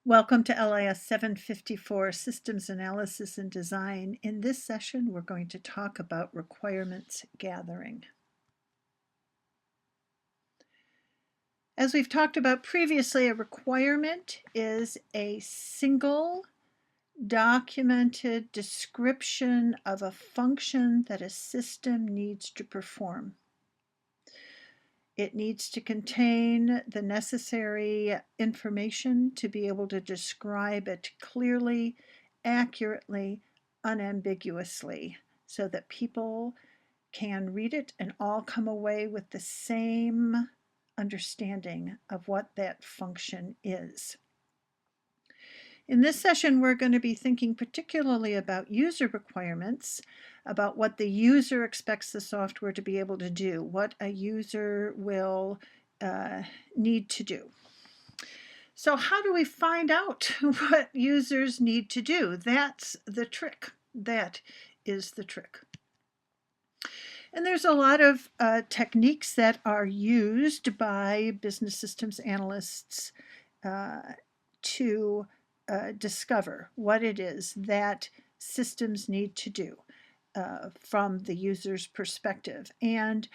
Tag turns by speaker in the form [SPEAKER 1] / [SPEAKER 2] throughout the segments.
[SPEAKER 1] Welcome to LIS754 Systems Analysis and Design. In this session, we're going to talk about requirements gathering. As we've talked about previously, a requirement is a single documented description of a function that a system needs to perform. It needs to contain the necessary information to be able to describe it clearly, accurately, unambiguously, so that people can read it and all come away with the same understanding of what that function is. In this session, we're going to be thinking particularly about user requirements, about what the user expects the software to be able to do, what a user will need to do. So how do we find out what users need to do? That's the trick. That is the trick. And there's a lot of techniques that are used by business systems analysts to discover what it is that systems need to do from the user's perspective. And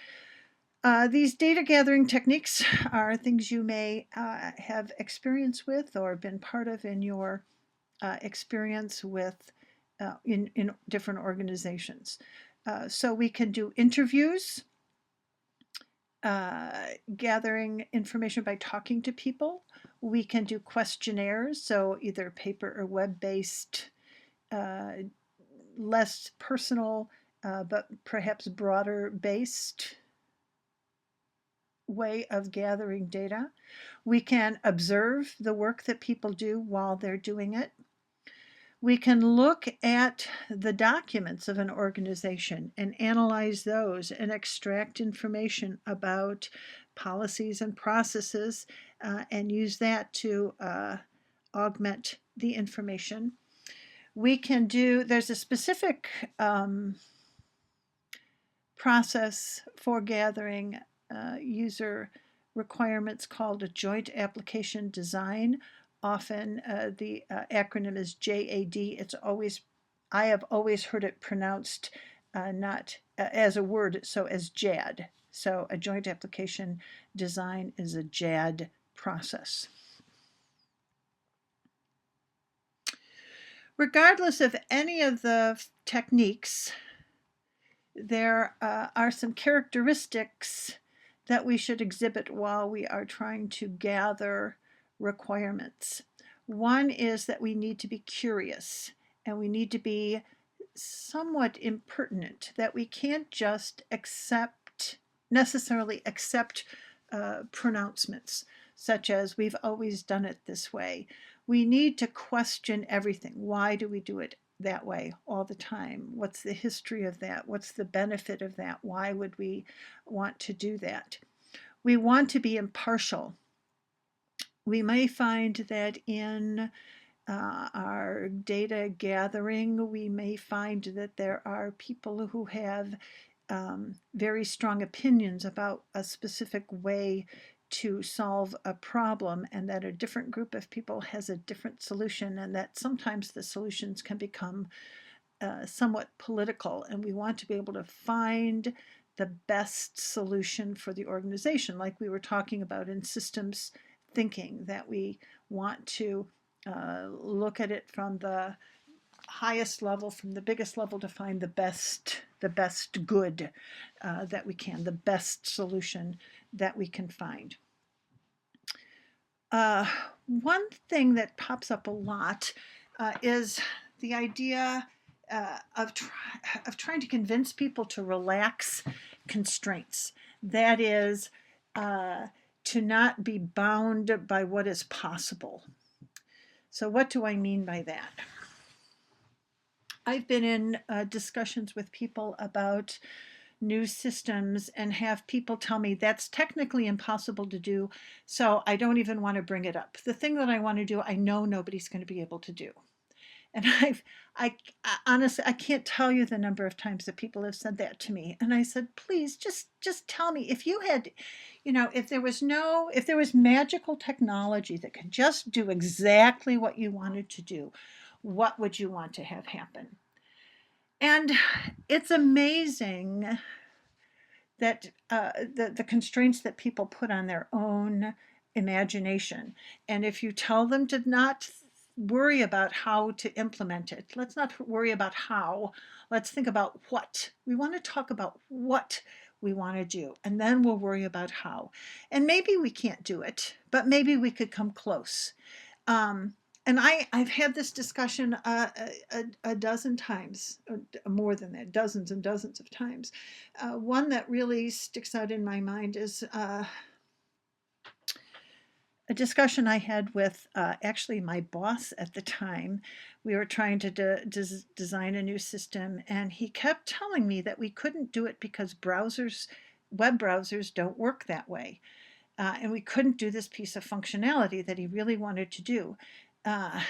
[SPEAKER 1] these data gathering techniques are things you may have experience with or been part of in your experience with in different organizations. So we can do interviews, gathering information by talking to people. We can do questionnaires, so either paper or web-based, less personal, but perhaps broader-based way of gathering data. We can observe the work that people do while they're doing it. We can look at the documents of an organization and analyze those and extract information about policies and processes and use that to augment the information. We can do, there's a specific process for gathering user requirements called a joint application design. Often the acronym is JAD. I have always heard it pronounced not as a word, so as JAD. So a joint application design is a JAD process. Regardless of any of the techniques, there are some characteristics that we should exhibit while we are trying to gather requirements. One is that we need to be curious and we need to be somewhat impertinent, that we can't just necessarily accept pronouncements such as we've always done it this way. We need to question everything. Why do we do it that way all the time? What's the history of that? What's the benefit of that? Why would we want to do that? We want to be impartial. We may find that in our data gathering, we may find that there are people who have very strong opinions about a specific way to solve a problem, and that a different group of people has a different solution, and that sometimes the solutions can become somewhat political, and we want to be able to find the best solution for the organization, like we were talking about in systems thinking, that we want to look at it from the highest level, from the biggest level, to find the best good that we can, the best solution that we can find. One thing that pops up a lot is the idea of trying to convince people to relax constraints. That is, to not be bound by what is possible. So what do I mean by that? I've been in discussions with people about new systems and have people tell me that's technically impossible to do, so I don't even want to bring it up. The thing that I want to do, I know nobody's going to be able to do. And I honestly, I can't tell you the number of times that people have said that to me. And I said, please, just tell me if you had, if there was magical technology that could just do exactly what you wanted to do, what would you want to have happen? And it's amazing that the constraints that people put on their own imagination. And if you tell them to not worry about how to implement it, let's not worry about how, let's think about what. We want to talk about what we want to do, and then we'll worry about how. And maybe we can't do it, but maybe we could come close. And I've had this discussion a dozen times, or more than that, dozens and dozens of times. One that really sticks out in my mind is a discussion I had with actually my boss at the time. We were trying to design a new system, and he kept telling me that we couldn't do it because web browsers don't work that way. And we couldn't do this piece of functionality that he really wanted to do. Uh,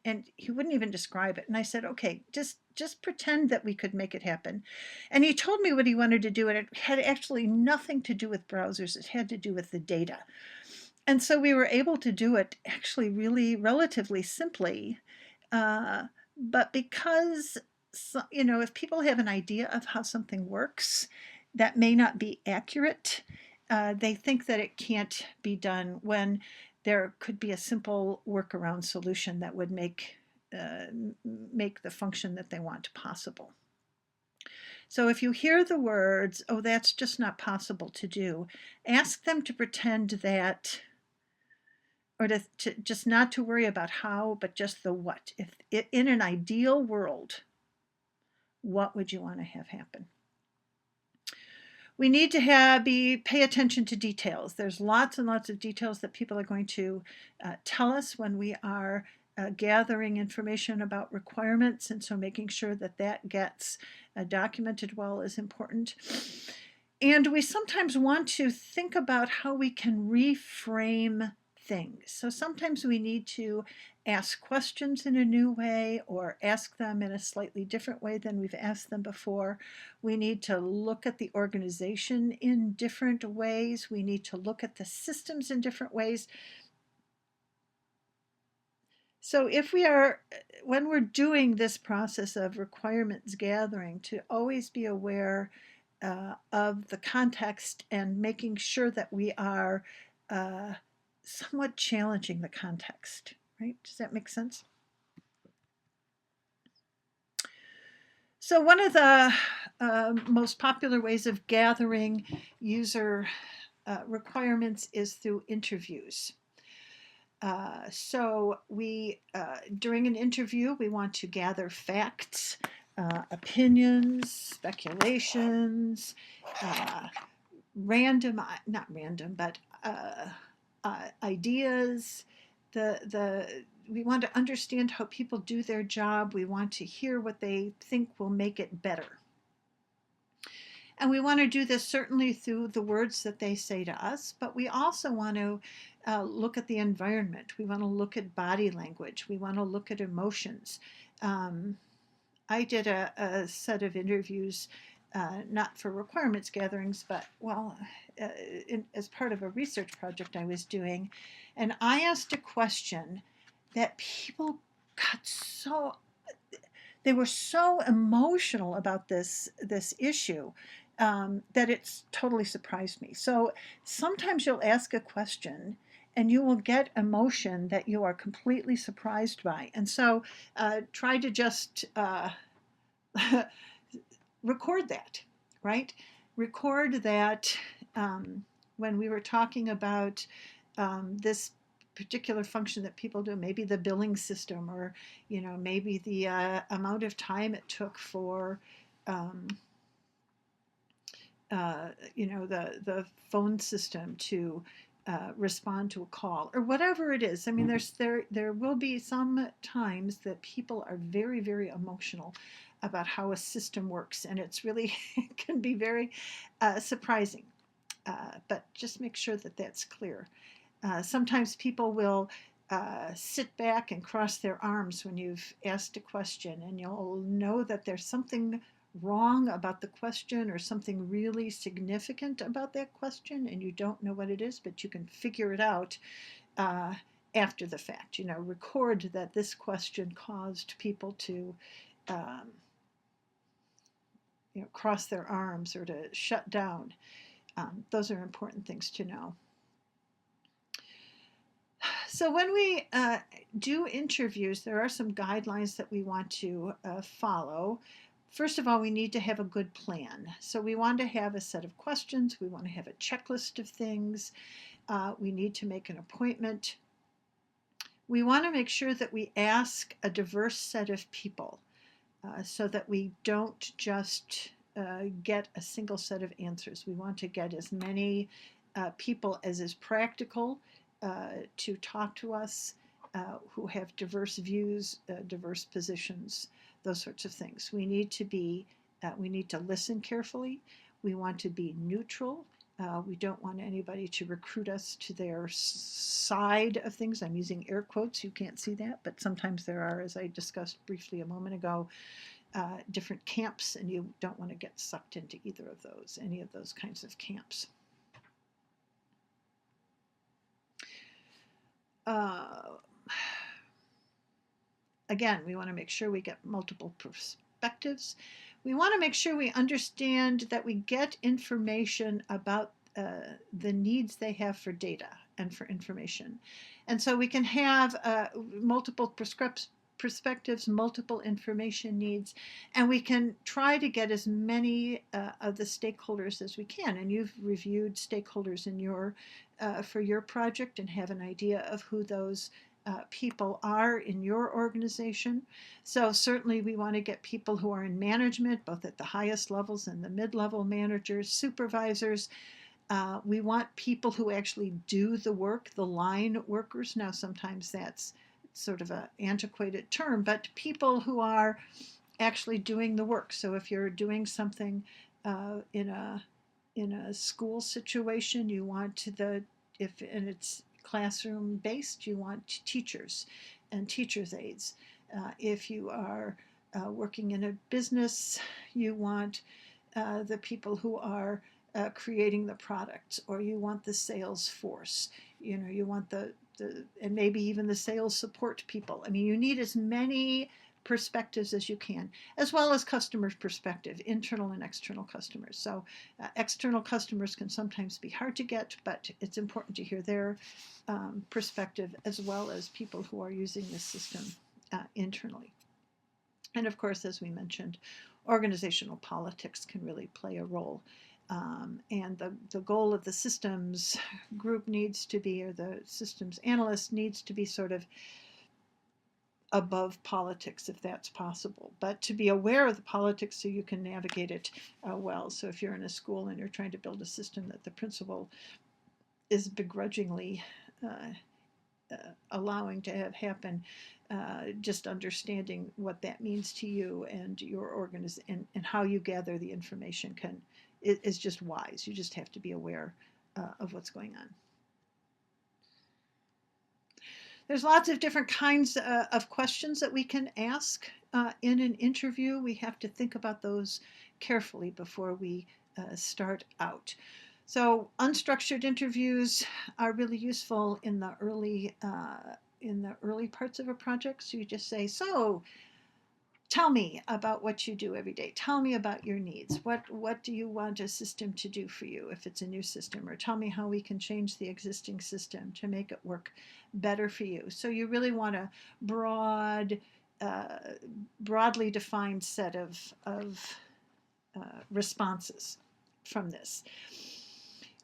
[SPEAKER 1] and he wouldn't even describe it. And I said, okay, just pretend that we could make it happen. And he told me what he wanted to do, and it had actually nothing to do with browsers. It had to do with the data. And so we were able to do it actually really relatively simply. But because, if people have an idea of how something works, that may not be accurate. They think that it can't be done when there could be a simple workaround solution that would make the function that they want possible. So if you hear the words, "Oh, that's just not possible to do," ask them to pretend that, or to just not to worry about how, but just the what. If in an ideal world, what would you want to have happen? We need to pay attention to details. There's lots and lots of details that people are going to tell us when we are gathering information about requirements, and so making sure that gets documented well is important. And we sometimes want to think about how we can reframe things. So sometimes we need to ask questions in a new way, or ask them in a slightly different way than we've asked them before. We need to look at the organization in different ways. We need to look at the systems in different ways. So when we're doing this process of requirements gathering, to always be aware of the context and making sure that we are somewhat challenging the context, right? Does that make sense? So one of the most popular ways of gathering user requirements is through interviews. So during an interview, we want to gather facts, opinions, speculations, not random, but ideas. We want to understand how people do their job. We want to hear what they think will make it better. And we want to do this certainly through the words that they say to us, but we also want to look at the environment. We want to look at body language. We want to look at emotions. I did a set of interviews, not for requirements gatherings, but as part of a research project I was doing, and I asked a question that people they were so emotional about this issue, that it's totally surprised me. So sometimes you'll ask a question and you will get emotion that you are completely surprised by. And so try to just record that, right? Record that when we were talking about this particular function that people do, maybe the billing system, or maybe the amount of time it took for the phone system to respond to a call, or whatever it is. I mean, there will be some times that people are very, very emotional about how a system works, and it's really it can be very surprising. But just make sure that that's clear. Sometimes people will sit back and cross their arms when you've asked a question, and you'll know that there's something wrong about the question or something really significant about that question, and you don't know what it is, but you can figure it out uh, after the fact. Record that this question caused people to um, cross their arms or to shut down. Those are important things to know. So when we do interviews, there are some guidelines that we want to follow. First of all, we need to have a good plan. So we want to have a set of questions. We want to have a checklist of things. We need to make an appointment. We want to make sure that we ask a diverse set of people so that we don't just get a single set of answers. We want to get as many people as is practical to talk to us who have diverse views, diverse positions, those sorts of things. We need to listen carefully. We want to be neutral. We don't want anybody to recruit us to their side of things. I'm using air quotes. You can't see that, but sometimes there are, as I discussed briefly a moment ago, different camps, and you don't want to get sucked into either of those, any of those kinds of camps. Again, we want to make sure we get multiple perspectives. We want to make sure we understand that we get information about the needs they have for data and for information. And so we can have multiple perspectives, multiple information needs, and we can try to get as many of the stakeholders as we can. And you've reviewed stakeholders in your for your project and have an idea of who those people are in your organization. So certainly we want to get people who are in management, both at the highest levels and the mid-level managers, supervisors. We want people who actually do the work, the line workers. Now sometimes that's sort of an antiquated term, but people who are actually doing the work. So if you're doing something in a school situation, you want and it's classroom based, you want teachers and teachers' aides. If you are working in a business, you want the people who are creating the products, or you want the sales force. You want the and maybe even the sales support people. I mean, you need as many perspectives as you can, as well as customer perspective, internal and external customers. So external customers can sometimes be hard to get, but it's important to hear their perspective, as well as people who are using this system internally. And of course, as we mentioned, organizational politics can really play a role. And the goal of the systems group needs to be, or the systems analyst needs to be, sort of above politics, if that's possible, but to be aware of the politics so you can navigate it well. So if you're in a school and you're trying to build a system that the principal is begrudgingly allowing to have happen, just understanding what that means to you and your organization and how you gather the information is just wise. You just have to be aware of what's going on. There's lots of different kinds of questions that we can ask in an interview. We have to think about those carefully before we start out. So unstructured interviews are really useful in the early parts of a project. So you just say, so tell me about what you do every day. Tell me about your needs. What do you want a system to do for you if it's a new system? Or tell me how we can change the existing system to make it work better for you. So you really want a broadly defined set of responses from this.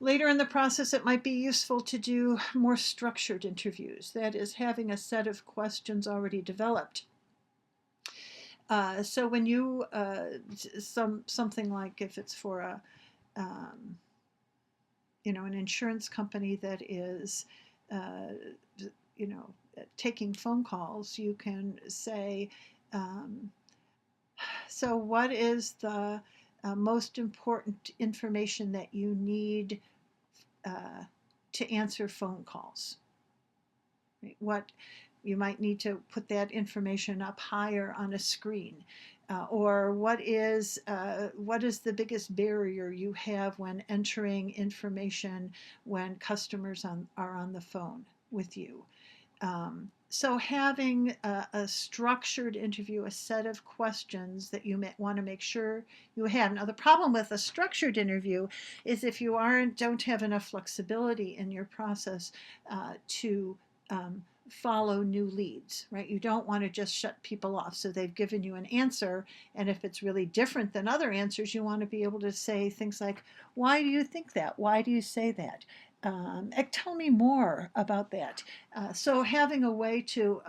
[SPEAKER 1] Later in the process, it might be useful to do more structured interviews. That is, having a set of questions already developed. So when you something like, if it's for an insurance company that is taking phone calls, you can say, so what is the most important information that you need to answer phone calls? right? What you might need to put that information up higher on a screen. Or what is the biggest barrier you have when entering information when customers are on the phone with you? So having a structured interview, a set of questions that you want to make sure you have. Now, the problem with a structured interview is if you don't have enough flexibility in your process to follow new leads, right? You don't want to just shut people off. So they've given you an answer, and if it's really different than other answers, you want to be able to say things like, "Why do you think that? Why do you say that? Tell me more about that." So having a way to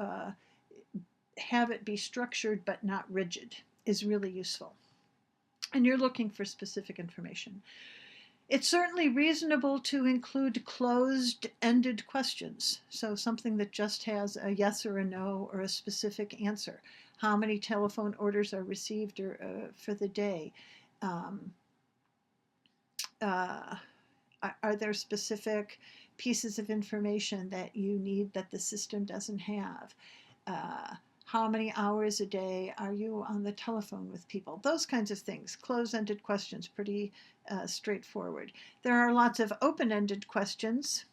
[SPEAKER 1] have it be structured but not rigid is really useful. And you're looking for specific information. It's certainly reasonable to include closed-ended questions. So something that just has a yes or a no or a specific answer. How many telephone orders are received for the day? Um, uh, are there specific pieces of information that you need that the system doesn't have? How many hours a day are you on the telephone with people? Those kinds of things. Close-ended questions, pretty straightforward. There are lots of open-ended questions,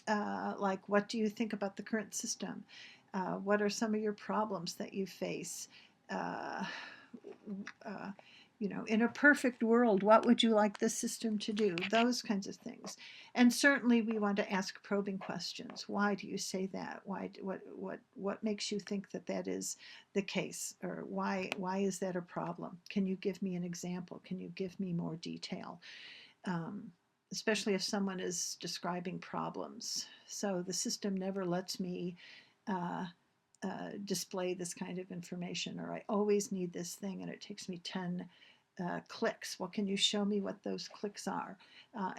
[SPEAKER 1] like what do you think about the current system? What are some of your problems that you face? Uh, uh, in a perfect world, what would you like the system to do? Those kinds of things. And certainly we want to ask probing questions. Why do you say that? What makes you think that that is the case? Or why is that a problem? Can you give me an example? Can you give me more detail? Especially if someone is describing problems. So the system never lets me display this kind of information, or I always need this thing and it takes me 10 clicks. Well, can you show me what those clicks are?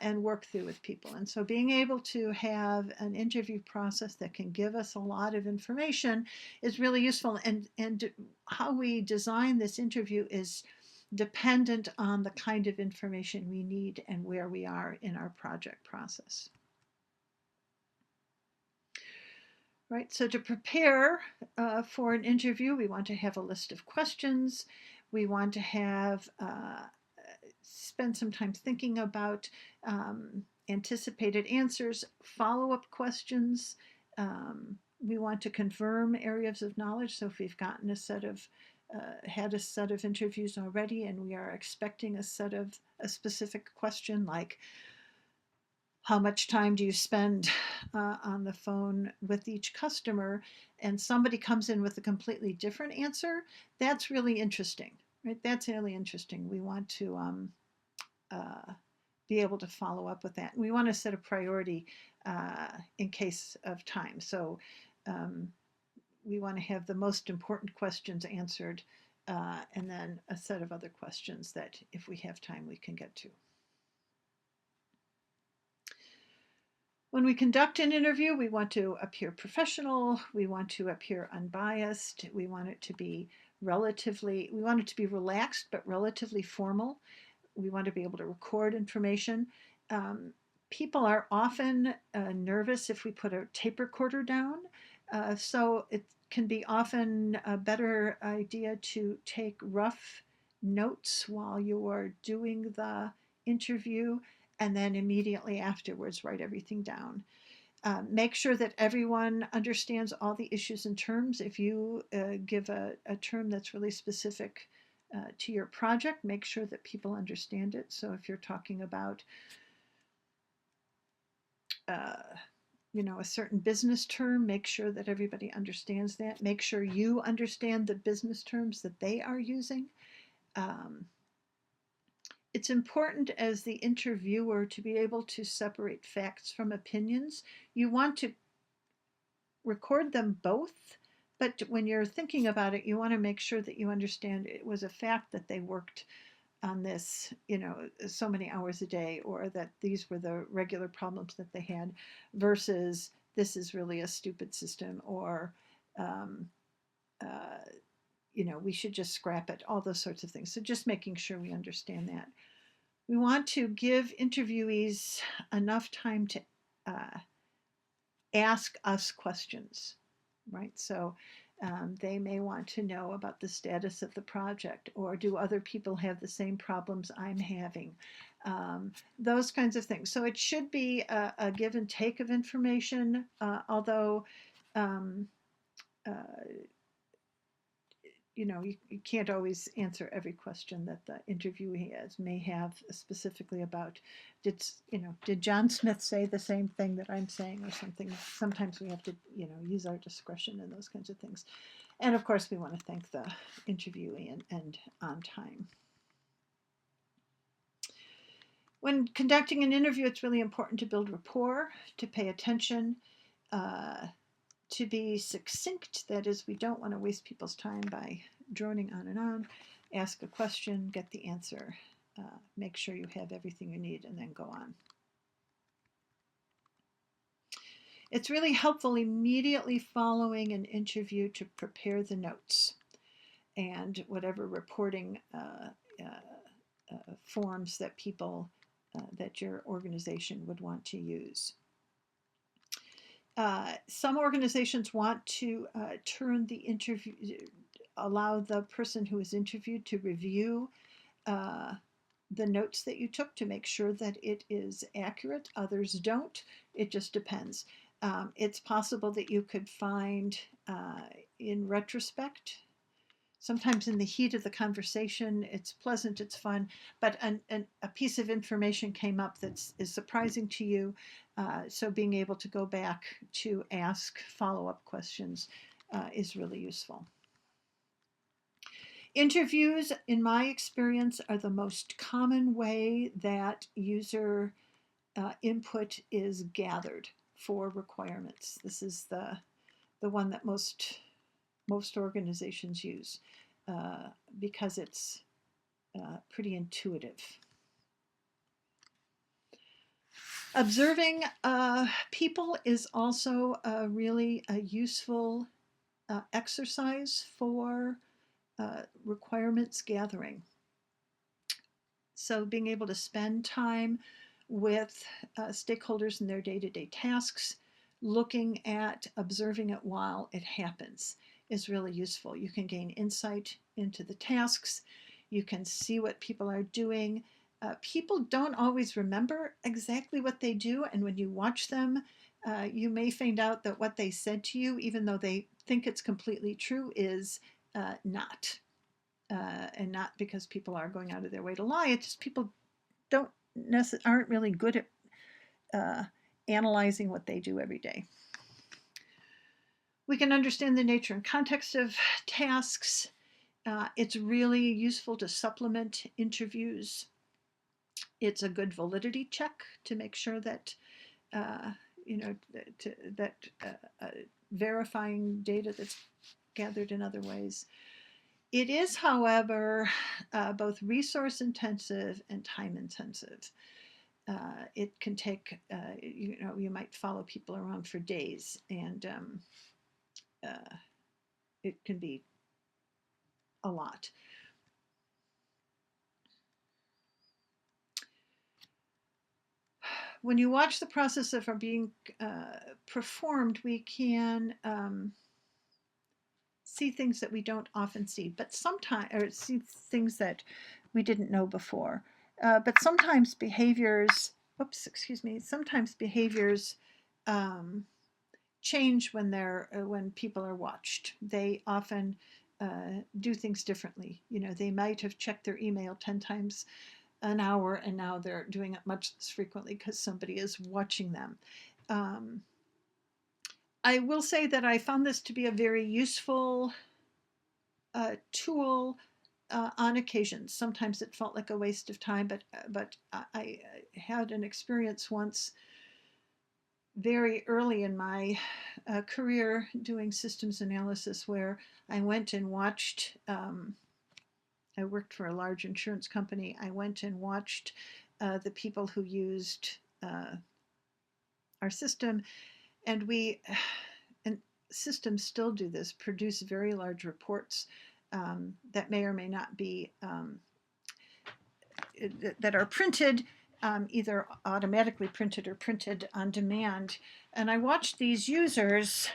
[SPEAKER 1] And work through with people. And so being able to have an interview process that can give us a lot of information is really useful. And how we design this interview is dependent on the kind of information we need and where we are in our project process. Right, so to prepare for an interview, we want to have a list of questions. We want to have spend some time thinking about anticipated answers, follow-up questions. We want to confirm areas of knowledge. So if we've gotten had a set of interviews already and we are expecting a specific question like, how much time do you spend on the phone with each customer, and somebody comes in with a completely different answer, that's really interesting, right? That's really interesting. We want to be able to follow up with that. We want to set a priority in case of time. So we want to have the most important questions answered, and then a set of other questions that if we have time we can get to. When we conduct an interview, we want to appear professional, we want to appear unbiased, we want it to be relaxed but relatively formal. We want to be able to record information. People are often nervous if we put a tape recorder down, so it can be often a better idea to take rough notes while you're doing the interview and then immediately afterwards write everything down. Make sure that everyone understands all the issues and terms. If you give a term that's really specific to your project, make sure that people understand it. So if you're talking about a certain business term, make sure that everybody understands that. Make sure you understand the business terms that they are using. It's important as the interviewer to be able to separate facts from opinions. You want to record them both, but when you're thinking about it, you want to make sure that you understand it was a fact that they worked on this, so many hours a day, or that these were the regular problems that they had, versus this is really a stupid system, or we should just scrap it, all those sorts of things. So just making sure we understand that. We want to give interviewees enough time to ask us questions, right? So they may want to know about the status of the project, or do other people have the same problems I'm having? Those kinds of things. So it should be a give and take of information, although um, uh, you can't always answer every question that the interviewee may have specifically about, did John Smith say the same thing that I'm saying or something? Sometimes we have to, use our discretion in those kinds of things. And of course, we want to thank the interviewee and end on time. When conducting an interview, it's really important to build rapport, to pay attention, to be succinct. That is, we don't want to waste people's time by droning on and on. Ask a question, get the answer, make sure you have everything you need, and then go on. It's really helpful immediately following an interview to prepare the notes and whatever reporting forms that that your organization would want to use. Some organizations want to turn the interview, allow the person who is interviewed to review the notes that you took to make sure that it is accurate. Others don't. It just depends. It's possible that you could find in retrospect, sometimes in the heat of the conversation, it's pleasant, it's fun, but a piece of information came up that is surprising to you. So being able to go back to ask follow-up questions is really useful. Interviews, in my experience, are the most common way that user input is gathered for requirements. This is the one that most organizations use because it's pretty intuitive. Observing people is also really a useful exercise for requirements gathering. So being able to spend time with stakeholders in their day-to-day tasks, looking at observing it while it happens is really useful. You can gain insight into the tasks. You can see what people are doing. People don't always remember exactly what they do, and when you watch them, you may find out that what they said to you, even though they think it's completely true, is not. And not because people are going out of their way to lie. It's just people aren't really good at analyzing what they do every day. We can understand the nature and context of tasks. It's really useful to supplement interviews. It's a good validity check to make sure that verifying data that's gathered in other ways. It is, however, both resource intensive and time intensive. It can take, you might follow people around for days, and it can be a lot. When you watch the process of being performed, we can see things that we don't often see, but sometimes, or see things that we didn't know before. But sometimes behaviors, sometimes behaviors change when people are watched. They often do things differently. They might have checked their email 10 times an hour, and now they're doing it much less frequently because somebody is watching them. I will say that I found this to be a very useful tool on occasions. Sometimes it felt like a waste of time, but I had an experience once very early in my career doing systems analysis where I went and watched, I worked for a large insurance company. I went and watched the people who used our system, and systems still do this, produce very large reports that may or may not be, that are printed either automatically printed or printed on demand. And I watched these users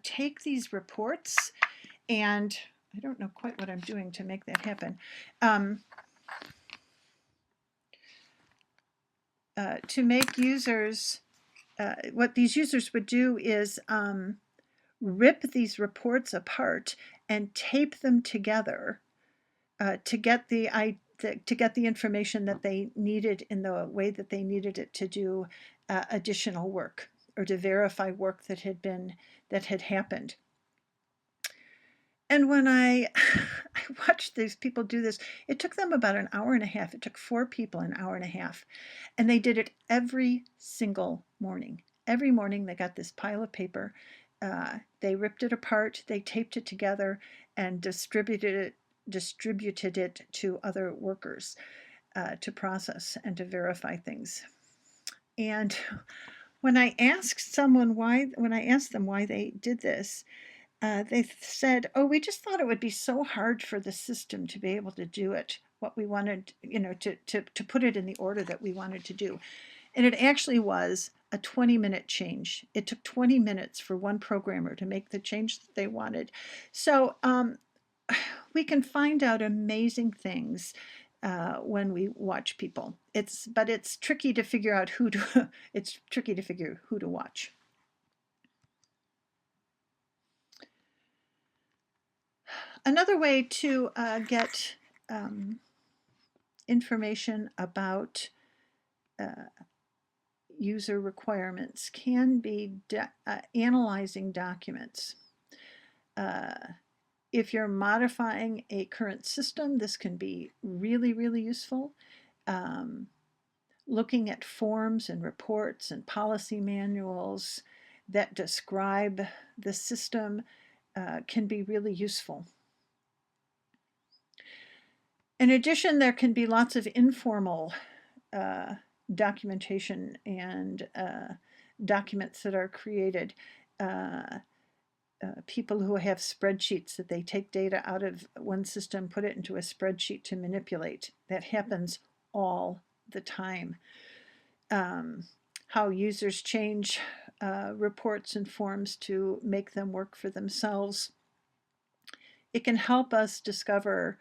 [SPEAKER 1] take these reports, and I don't know quite what I'm doing to make that happen. To make users, what these users would do is rip these reports apart and tape them together to get the information that they needed in the way that they needed it to do additional work or to verify work that had happened. And when I watched these people do this, it took them about an hour and a half. It took 4 people an hour and a half. And they did it every single morning. Every morning they got this pile of paper. They ripped it apart, they taped it together, and distributed it to other workers to process and to verify things. And when I asked them why they did this, they said, "Oh, we just thought it would be so hard for the system to be able to do it. What we wanted, to put it in the order that we wanted to do." And it actually was a 20-minute change. It took 20 minutes for one programmer to make the change that they wanted. So we can find out amazing things when we watch people. But it's tricky to figure out who to watch. Another way to get information about user requirements can be analyzing documents. If you're modifying a current system, this can be really, really useful. Looking at forms and reports and policy manuals that describe the system can be really useful. In addition, there can be lots of informal documentation and documents that are created. People who have spreadsheets that they take data out of one system, put it into a spreadsheet to manipulate. That happens all the time. How users change reports and forms to make them work for themselves. It can help us discover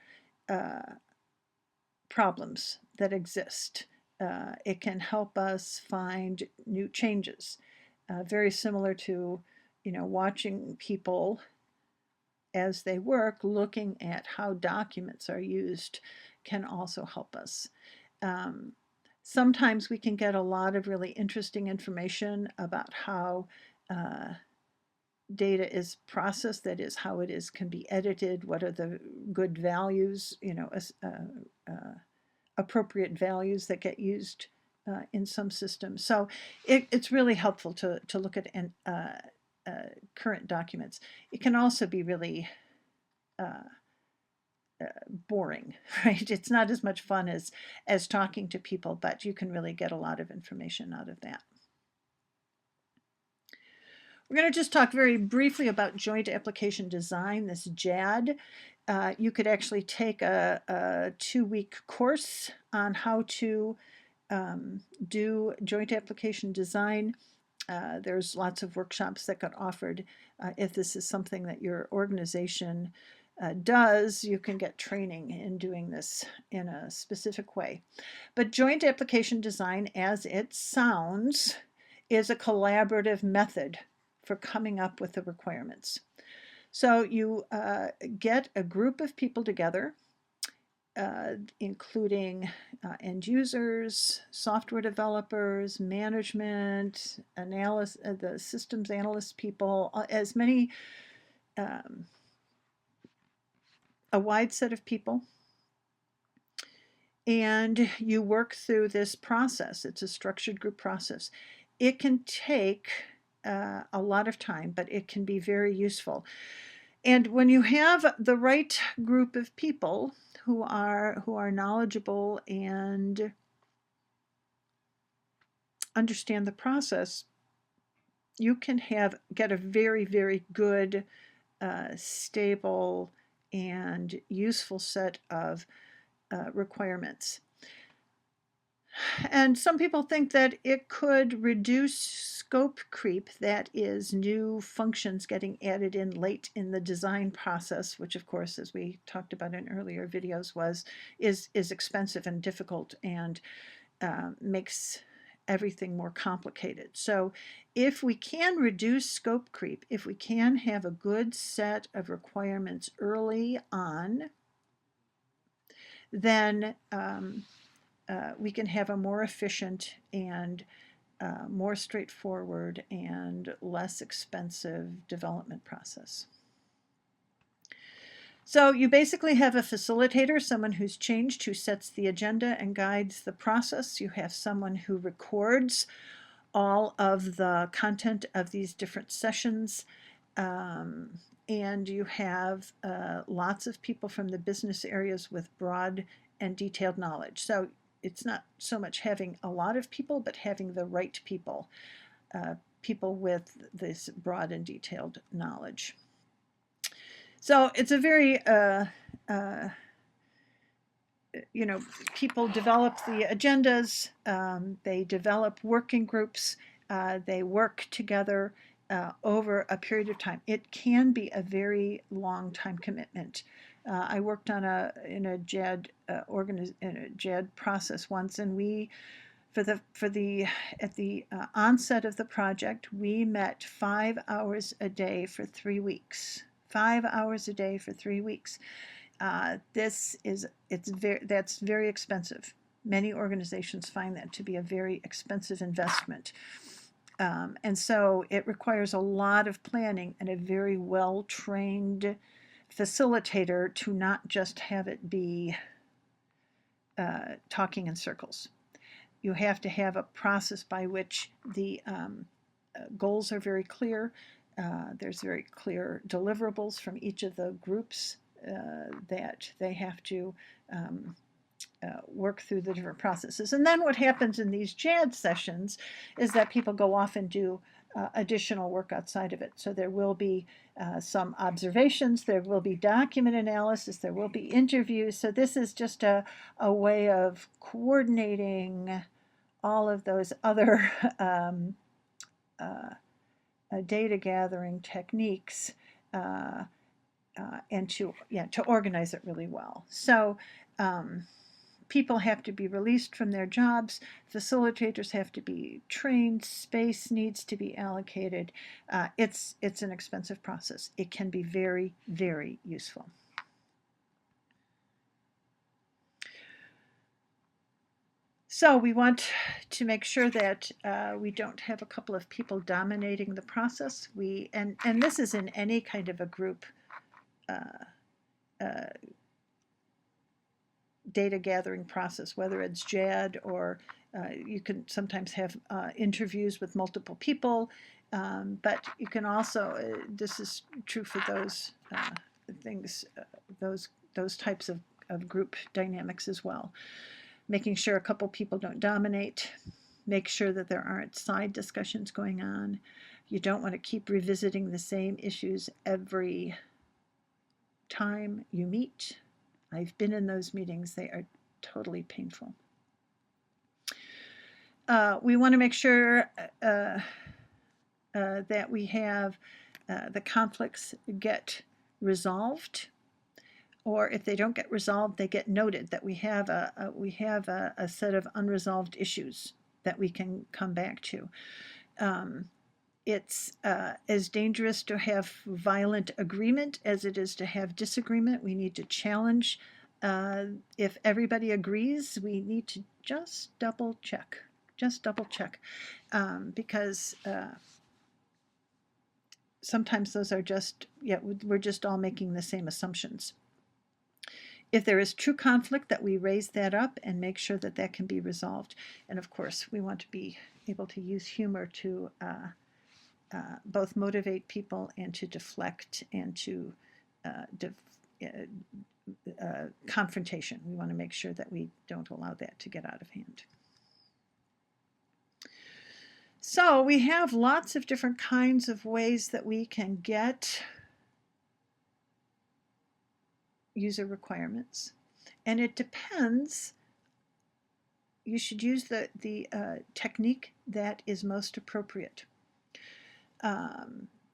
[SPEAKER 1] problems that exist. It can help us find new changes. Very similar to, watching people as they work, looking at how documents are used can also help us. Sometimes we can get a lot of really interesting information about how data is processed, that is, how it can be edited, what are the good values, appropriate values that get used in some systems. So it's really helpful to look at current documents. It can also be really boring, right? It's not as much fun as talking to people, but you can really get a lot of information out of that. We're going to just talk very briefly about joint application design, this JAD. You could actually take a 2-week course on how to do joint application design. There's lots of workshops that get offered. If this is something that your organization does, you can get training in doing this in a specific way. But joint application design, as it sounds, is a collaborative method for coming up with the requirements. So you get a group of people together, including end users, software developers, management, the systems analyst people, as many, a wide set of people. And you work through this process. It's a structured group process. It can take a lot of time, but it can be very useful. And when you have the right group of people who are knowledgeable and understand the process, you can get a very, very good, stable, and useful set of requirements. And some people think that it could reduce scope creep, that is, new functions getting added in late in the design process, which of course, as we talked about in earlier videos, is expensive and difficult and makes everything more complicated. So if we can reduce scope creep, if we can have a good set of requirements early on, then we can have a more efficient and more straightforward and less expensive development process. So you basically have a facilitator, someone who's changed, who sets the agenda and guides the process. You have someone who records all of the content of these different sessions. And you have lots of people from the business areas with broad and detailed knowledge. So it's not so much having a lot of people, but having the right people, people with this broad and detailed knowledge. So it's a very, people develop the agendas, they develop working groups, they work together over a period of time. It can be a very long time commitment. I worked in a JAD process once, and we at the onset of the project, we met 5 hours a day for 3 weeks. 5 hours a day for 3 weeks. That's very expensive. Many organizations find that to be a very expensive investment. And so it requires a lot of planning and a very well-trained facilitator to not just have it be talking in circles. You have to have a process by which the goals are very clear. There's very clear deliverables from each of the groups that they have to work through the different processes. And then what happens in these JAD sessions is that people go off and do additional work outside of it. So there will be some observations, there will be document analysis, there will be interviews. So this is just a way of coordinating all of those other data gathering techniques and to organize it really well. So people have to be released from their jobs, facilitators have to be trained, space needs to be allocated. It's an expensive process. It can be very, very useful. So we want to make sure that we don't have a couple of people dominating the process. And this is in any kind of a group data gathering process, whether it's JAD or you can sometimes have interviews with multiple people, but you can also, this is true for those things, those types of group dynamics as well. Making sure a couple people don't dominate, make sure that there aren't side discussions going on. You don't want to keep revisiting the same issues every time you meet. I've been in those meetings. They are totally painful. We want to make sure that we have the conflicts get resolved, or if they don't get resolved, they get noted, that we have a set of unresolved issues that we can come back to. It's as dangerous to have violent agreement as it is to have disagreement. We need to challenge. If everybody agrees, we need to just double check. Because sometimes those are just, we're just all making the same assumptions. If there is true conflict, that we raise that up and make sure that that can be resolved. And of course, we want to be able to use humor to both motivate people and to deflect and to confrontation. We want to make sure that we don't allow that to get out of hand. So we have lots of different kinds of ways that we can get user requirements. And it depends, you should use the technique that is most appropriate.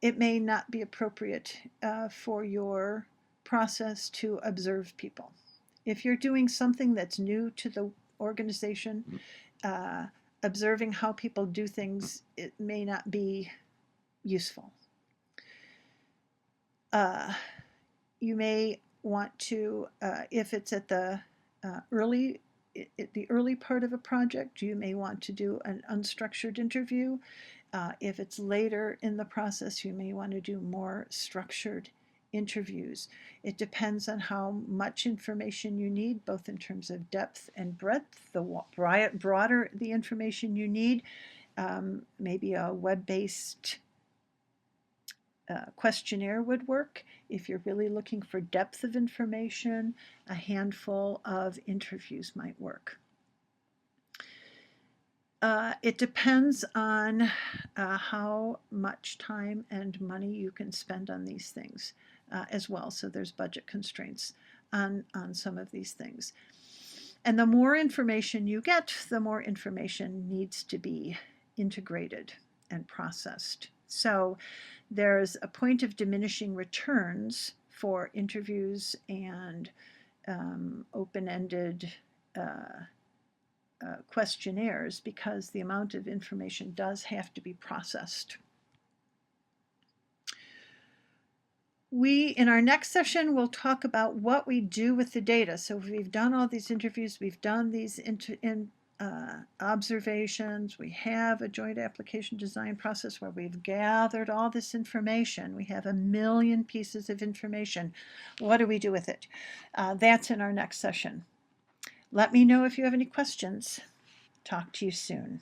[SPEAKER 1] It may not be appropriate for your process to observe people. If you're doing something that's new to the organization, observing how people do things, it may not be useful. You may want to, if it's at the early part of a project, you may want to do an unstructured interview. If it's later in the process, you may want to do more structured interviews. It depends on how much information you need, both in terms of depth and breadth. The broader the information you need, maybe a web-based questionnaire would work. If you're really looking for depth of information, a handful of interviews might work. It depends on how much time and money you can spend on these things as well. So there's budget constraints on some of these things. And the more information you get, the more information needs to be integrated and processed. So there's a point of diminishing returns for interviews and open-ended questionnaires, because the amount of information does have to be processed. In our next session, we'll talk about what we do with the data. So we've done all these interviews, we've done these observations, we have a joint application design process where we've gathered all this information. We have 1 million pieces of information. What do we do with it? That's in our next session. Let me know if you have any questions. Talk to you soon.